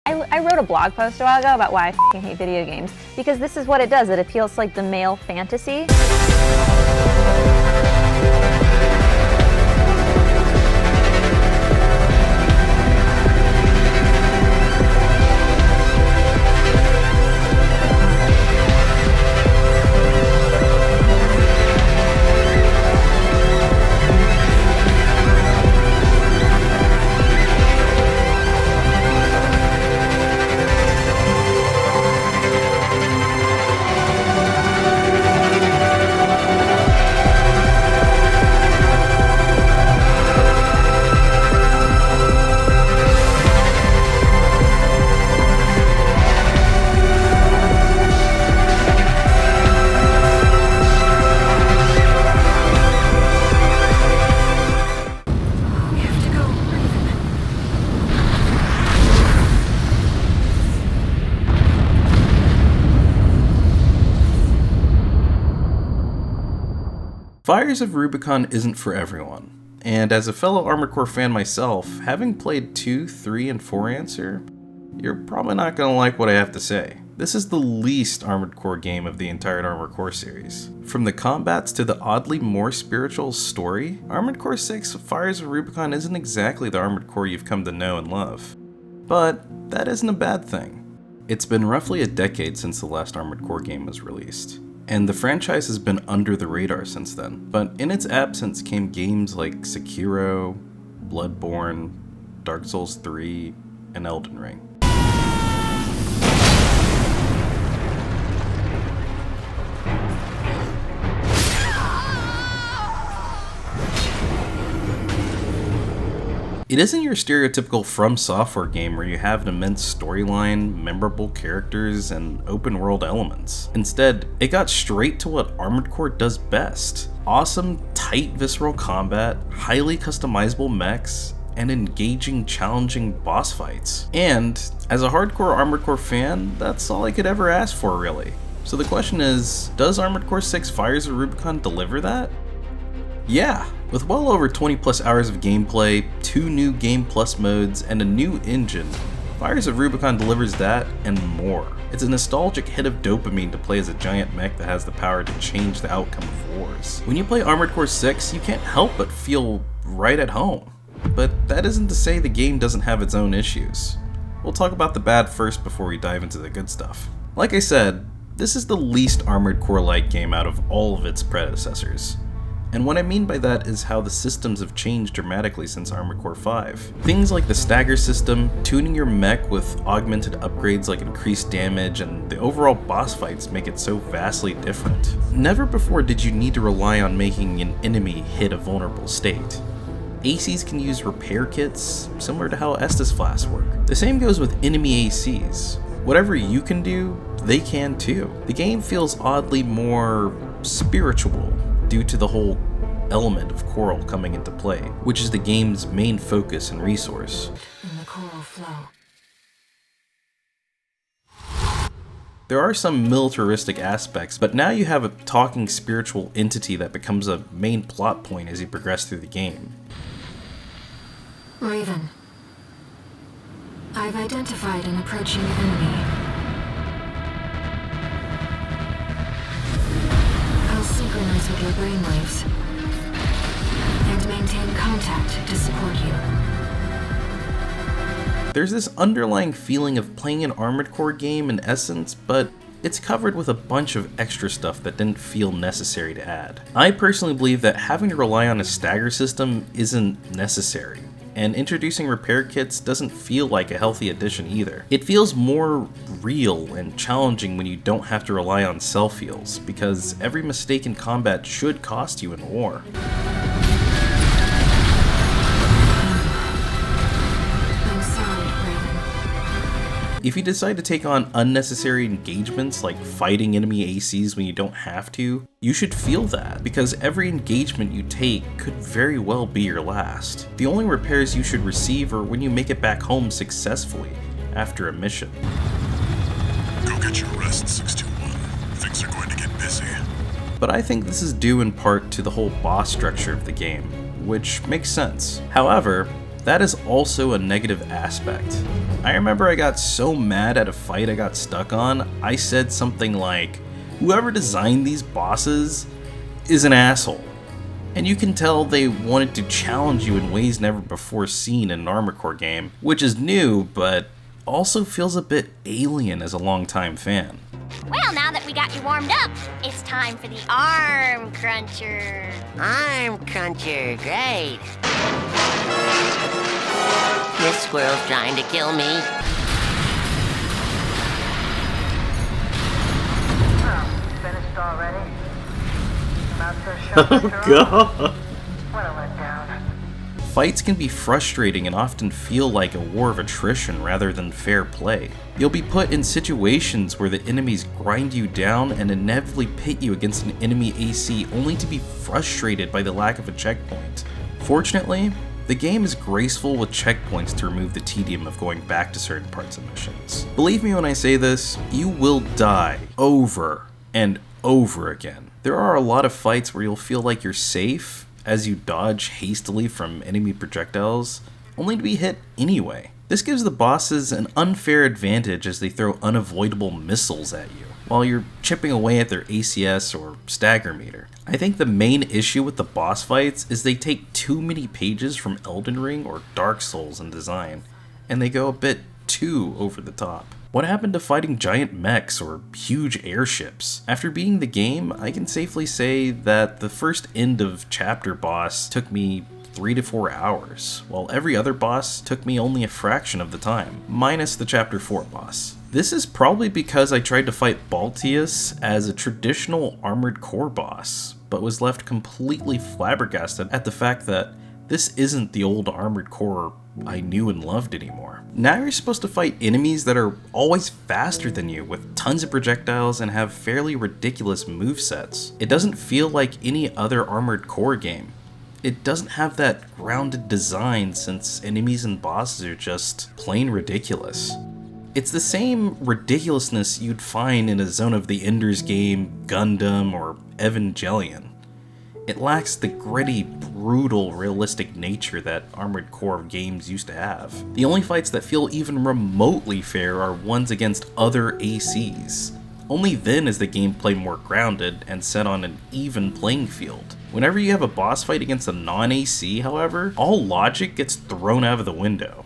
I wrote a blog post a while ago about why I f***ing hate video games, because this is what it does. It appeals to like the male fantasy. Fires of Rubicon isn't for everyone, and as a fellow Armored Core fan myself, having played 2, 3, and 4 Answer, you're probably not going to like what I have to say. This is the least Armored Core game of the entire Armored Core series. From the combats to the oddly more spiritual story, Armored Core 6 Fires of Rubicon isn't exactly the Armored Core you've come to know and love. But that isn't a bad thing. It's been roughly a decade since the last Armored Core game was released, and the franchise has been under the radar since then. But in its absence came games like Sekiro, Bloodborne, Dark Souls 3, and Elden Ring. It isn't your stereotypical From Software game where you have an immense storyline, memorable characters, and open world elements. Instead, it got straight to what Armored Core does best. Awesome, tight visceral combat, highly customizable mechs, and engaging, challenging boss fights. And as a hardcore Armored Core fan, that's all I could ever ask for, really. So the question is, does Armored Core 6 Fires of Rubicon deliver that? Yeah, with well over 20 plus hours of gameplay, 2 new Game Plus modes, and a new engine, Fires of Rubicon delivers that and more. It's a nostalgic hit of dopamine to play as a giant mech that has the power to change the outcome of wars. When you play Armored Core 6, you can't help but feel right at home. But that isn't to say the game doesn't have its own issues. We'll talk about the bad first before we dive into the good stuff. Like I said, this is the least Armored Core-like game out of all of its predecessors. And what I mean by that is how the systems have changed dramatically since Armored Core 5. Things like the stagger system, tuning your mech with augmented upgrades like increased damage, and the overall boss fights make it so vastly different. Never before did you need to rely on making an enemy hit a vulnerable state. ACs can use repair kits, similar to how Estus flasks work. The same goes with enemy ACs. Whatever you can do, they can too. The game feels oddly more spiritual, due to the whole element of coral coming into play, which is the game's main focus and resource. In the coral flow. There are some militaristic aspects, but now you have a talking spiritual entity that becomes a main plot point as you progress through the game. Raven, I've identified an approaching enemy. Synchronize with your brainwaves and maintain contact to support you. There's this underlying feeling of playing an Armored Core game in essence, but it's covered with a bunch of extra stuff that didn't feel necessary to add. I personally believe that having to rely on a stagger system isn't necessary, and introducing repair kits doesn't feel like a healthy addition either. It feels more real and challenging when you don't have to rely on self-heals, because every mistake in combat should cost you in war. I'm sorry, Raven. If you decide to take on unnecessary engagements like fighting enemy ACs when you don't have to, you should feel that, because every engagement you take could very well be your last. The only repairs you should receive are when you make it back home successfully after a mission. Go get your rest, 621. Things are going to get busy. But I think this is due in part to the whole boss structure of the game, which makes sense. However, that is also a negative aspect. I remember I got so mad at a fight I got stuck on, I said something like, whoever designed these bosses is an asshole. And you can tell they wanted to challenge you in ways never before seen in an Armored Core game, which is new, but also feels a bit alien as a longtime fan. Well, now that we got you warmed up, it's time for the arm cruncher. Arm cruncher, great. This squirrel's trying to kill me. Oh, finished already? Not so sure. God. What a letdown. Fights can be frustrating and often feel like a war of attrition rather than fair play. You'll be put in situations where the enemies grind you down and inevitably pit you against an enemy AC only to be frustrated by the lack of a checkpoint. Fortunately, the game is graceful with checkpoints to remove the tedium of going back to certain parts of missions. Believe me when I say this, you will die over and over again. There are a lot of fights where you'll feel like you're safe as you dodge hastily from enemy projectiles, only to be hit anyway. This gives the bosses an unfair advantage as they throw unavoidable missiles at you, while you're chipping away at their ACS or stagger meter. I think the main issue with the boss fights is they take too many pages from Elden Ring or Dark Souls in design, and they go a bit too over the top. What happened to fighting giant mechs or huge airships? After beating the game, I can safely say that the first end of chapter boss took me 3 to 4 hours, while every other boss took me only a fraction of the time, minus the chapter 4 boss. This is probably because I tried to fight Baltius as a traditional Armored Core boss, but was left completely flabbergasted at the fact that this isn't the old Armored Core I knew and loved anymore. Now you're supposed to fight enemies that are always faster than you with tons of projectiles and have fairly ridiculous movesets. It doesn't feel like any other Armored Core game. It doesn't have that grounded design since enemies and bosses are just plain ridiculous. It's the same ridiculousness you'd find in a Zone of the Enders game, Gundam, or Evangelion. It lacks the gritty, brutal, realistic nature that Armored Core games used to have. The only fights that feel even remotely fair are ones against other ACs. Only then is the gameplay more grounded and set on an even playing field. Whenever you have a boss fight against a non-AC, however, all logic gets thrown out of the window.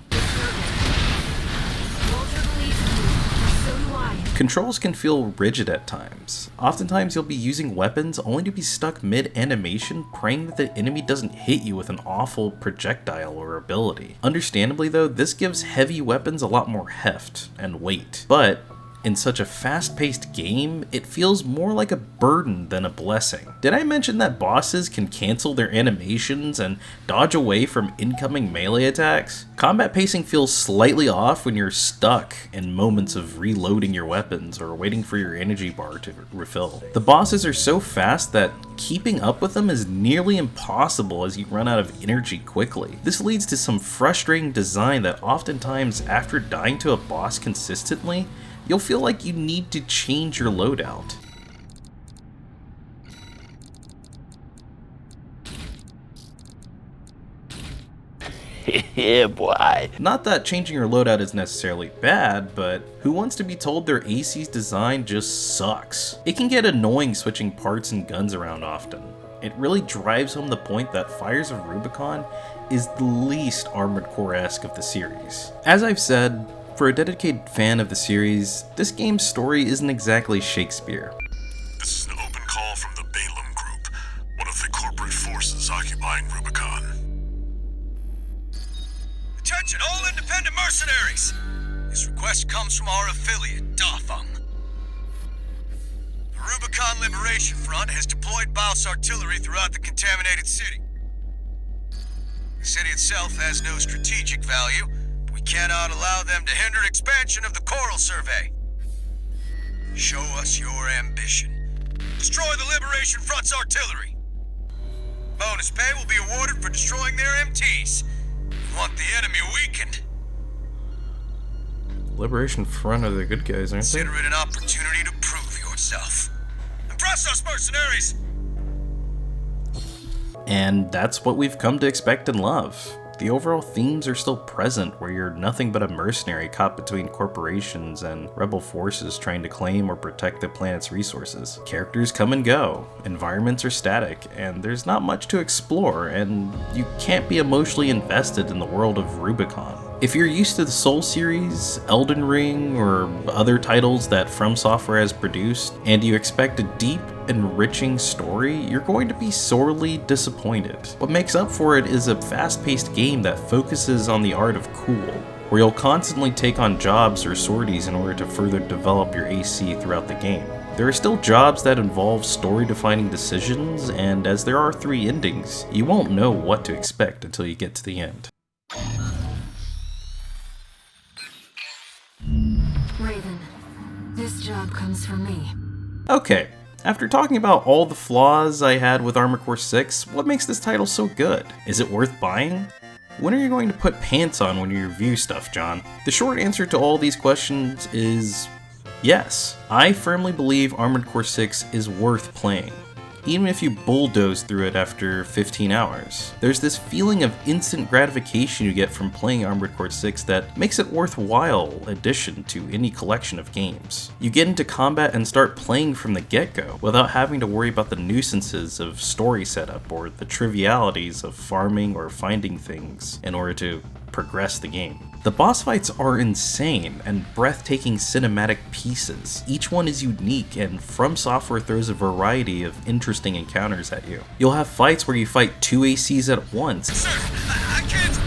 Controls can feel rigid at times. Oftentimes you'll be using weapons only to be stuck mid-animation praying that the enemy doesn't hit you with an awful projectile or ability. Understandably though, this gives heavy weapons a lot more heft and weight, but in such a fast-paced game, it feels more like a burden than a blessing. Did I mention that bosses can cancel their animations and dodge away from incoming melee attacks? Combat pacing feels slightly off when you're stuck in moments of reloading your weapons or waiting for your energy bar to refill. The bosses are so fast that keeping up with them is nearly impossible as you run out of energy quickly. This leads to some frustrating design that oftentimes after dying to a boss consistently, you'll feel like you need to change your loadout. Yeah, boy. Not that changing your loadout is necessarily bad, but who wants to be told their AC's design just sucks? It can get annoying switching parts and guns around often. It really drives home the point that Fires of Rubicon is the least Armored Core-esque of the series. As I've said, for a dedicated fan of the series, this game's story isn't exactly Shakespeare. This is an open call from the Balaam Group, one of the corporate forces occupying Rubicon. Attention all independent mercenaries! This request comes from our affiliate, Dafeng. The Rubicon Liberation Front has deployed Baus artillery throughout the contaminated city. The city itself has no strategic value. We cannot allow them to hinder expansion of the Coral Survey. Show us your ambition. Destroy the Liberation Front's artillery. Bonus pay will be awarded for destroying their MTs. We want the enemy weakened. Liberation Front are the good guys, aren't they? Consider it an opportunity to prove yourself. Impress us, mercenaries! And that's what we've come to expect and love. The overall themes are still present, where you're nothing but a mercenary caught between corporations and rebel forces trying to claim or protect the planet's resources. Characters come and go, environments are static, and there's not much to explore, and you can't be emotionally invested in the world of Rubicon. If you're used to the Soul series, Elden Ring, or other titles that From Software has produced, and you expect a deep, enriching story, you're going to be sorely disappointed. What makes up for it is a fast-paced game that focuses on the art of cool, where you'll constantly take on jobs or sorties in order to further develop your AC throughout the game. There are still jobs that involve story-defining decisions, and as there are 3 endings, you won't know what to expect until you get to the end. Raven, this job comes from me. Okay, after talking about all the flaws I had with Armored Core 6, what makes this title so good? Is it worth buying? When are you going to put pants on when you review stuff, John? The short answer to all these questions is yes. I firmly believe Armored Core 6 is worth playing, even if you bulldoze through it after 15 hours. There's this feeling of instant gratification you get from playing Armored Core 6 that makes it worthwhile addition to any collection of games. You get into combat and start playing from the get-go without having to worry about the nuisances of story setup or the trivialities of farming or finding things in order to progress the game. The boss fights are insane and breathtaking cinematic pieces. Each one is unique, and From Software throws a variety of interesting encounters at you. You'll have fights where you fight 2 ACs at once. Sir, I can't.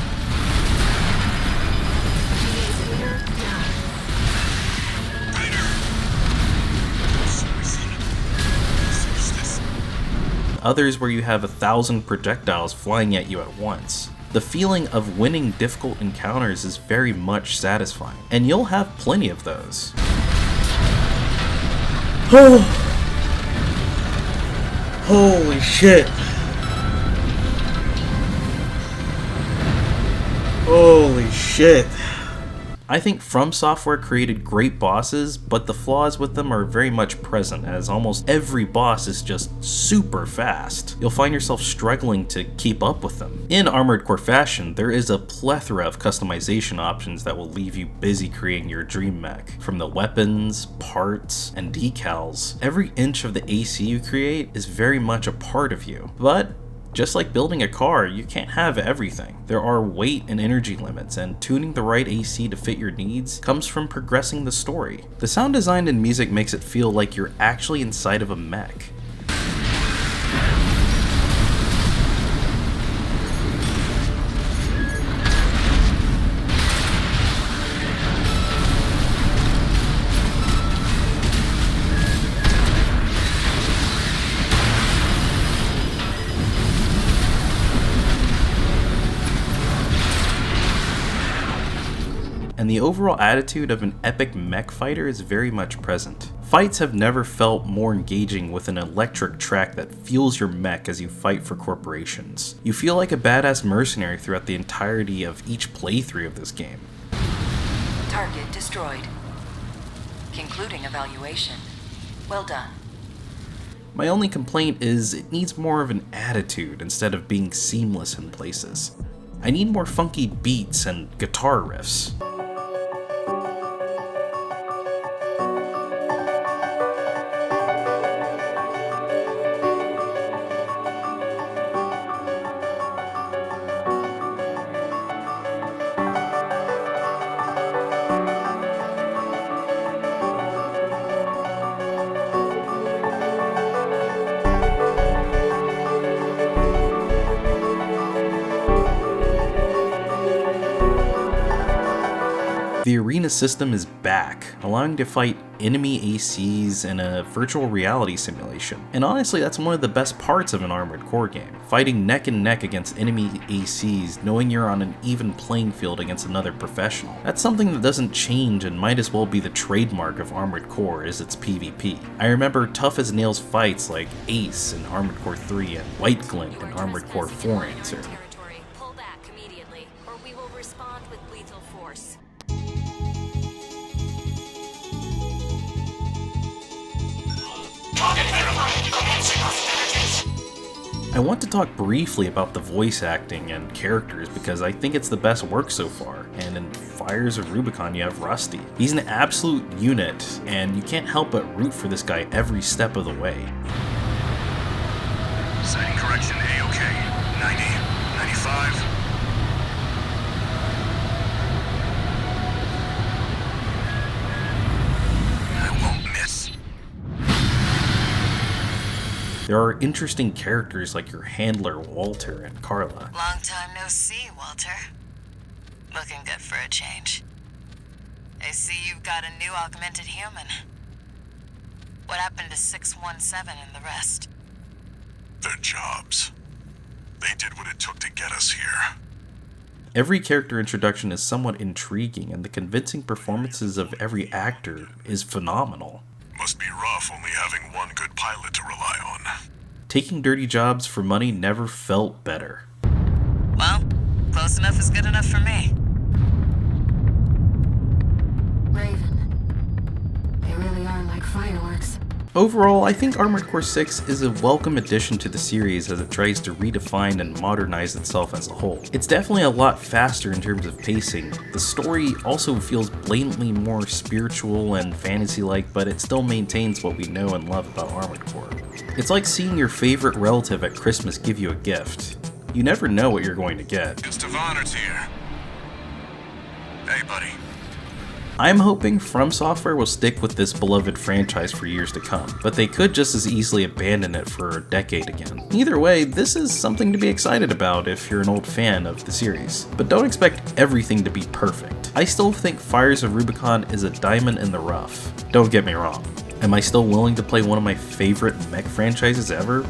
Others where you have 1,000 projectiles flying at you at once. The feeling of winning difficult encounters is very much satisfying, and you'll have plenty of those. Holy shit! Holy shit! I think From Software created great bosses, but the flaws with them are very much present, as almost every boss is just super fast. You'll find yourself struggling to keep up with them. In Armored Core fashion, there is a plethora of customization options that will leave you busy creating your dream mech. From the weapons, parts, and decals, every inch of the AC you create is very much a part of you. But just like building a car, you can't have everything. There are weight and energy limits, and tuning the right AC to fit your needs comes from progressing the story. The sound design and music makes it feel like you're actually inside of a mech. And the overall attitude of an epic mech fighter is very much present. Fights have never felt more engaging with an electric track that fuels your mech as you fight for corporations. You feel like a badass mercenary throughout the entirety of each playthrough of this game. Target destroyed. Concluding evaluation. Well done. My only complaint is it needs more of an attitude instead of being seamless in places. I need more funky beats and guitar riffs. The arena system is back, allowing you to fight enemy ACs in a virtual reality simulation. And honestly, that's one of the best parts of an Armored Core game. Fighting neck and neck against enemy ACs, knowing you're on an even playing field against another professional. That's something that doesn't change and might as well be the trademark of Armored Core is its PvP. I remember tough as nails fights like Ace in Armored Core 3 and White Glint in Armored Core 4 Answer. Pull back immediately, or we will respond with lethal force. I want to talk briefly about the voice acting and characters because I think it's the best work so far, and in Fires of Rubicon you have Rusty. He's an absolute unit, and you can't help but root for this guy every step of the way. Sighting correction A-OK. 90, 95. I won't miss. There are interesting characters like your handler Walter and Carla. Long time no see, Walter. Looking good for a change. I see you've got a new augmented human. What happened to 617 and the rest? Their jobs. They did what it took to get us here. Every character introduction is somewhat intriguing, and the convincing performances of every actor is phenomenal. Must be rough only having one good pilot to rely on. Taking dirty jobs for money never felt better. Well, close enough is good enough for me. Raven. They really are like fireworks. Overall, I think Armored Core 6 is a welcome addition to the series as it tries to redefine and modernize itself as a whole. It's definitely a lot faster in terms of pacing. The story also feels blatantly more spiritual and fantasy-like, but it still maintains what we know and love about Armored Core. It's like seeing your favorite relative at Christmas give you a gift. You never know what you're going to get. Guest of honor's here. Hey, buddy. I'm hoping From Software will stick with this beloved franchise for years to come, but they could just as easily abandon it for a decade again. Either way, this is something to be excited about if you're an old fan of the series. But don't expect everything to be perfect. I still think Fires of Rubicon is a diamond in the rough. Don't get me wrong. Am I still willing to play one of my favorite mech franchises ever?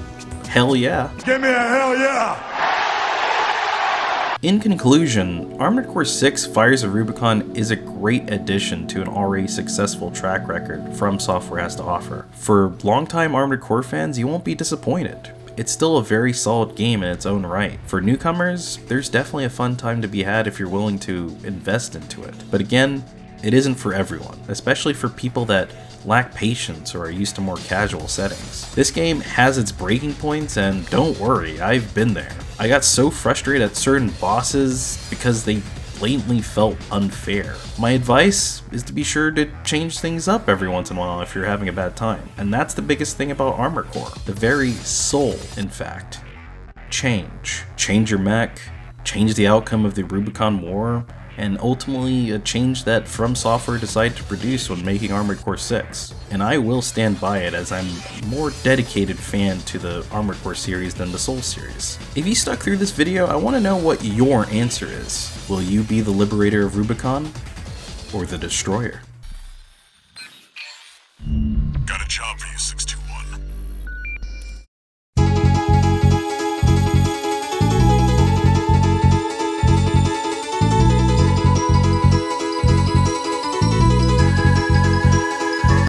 Hell yeah. Give me a hell yeah! In conclusion, Armored Core 6 Fires of Rubicon is a great addition to an already successful track record From Software has to offer. For longtime Armored Core fans, you won't be disappointed. It's still a very solid game in its own right. For newcomers, there's definitely a fun time to be had if you're willing to invest into it. But again, it isn't for everyone, especially for people that lack patience or are used to more casual settings. This game has its breaking points, and don't worry, I've been there. I got so frustrated at certain bosses because they blatantly felt unfair. My advice is to be sure to change things up every once in a while if you're having a bad time. And that's the biggest thing about Armored Core. The very soul, in fact. Change. Change your mech, change the outcome of the Rubicon War, and ultimately a change that From Software decided to produce when making Armored Core 6. And I will stand by it as I'm a more dedicated fan to the Armored Core series than the Soul series. If you stuck through this video, I want to know what your answer is. Will you be the liberator of Rubicon, or the destroyer? Got a job for you, 621.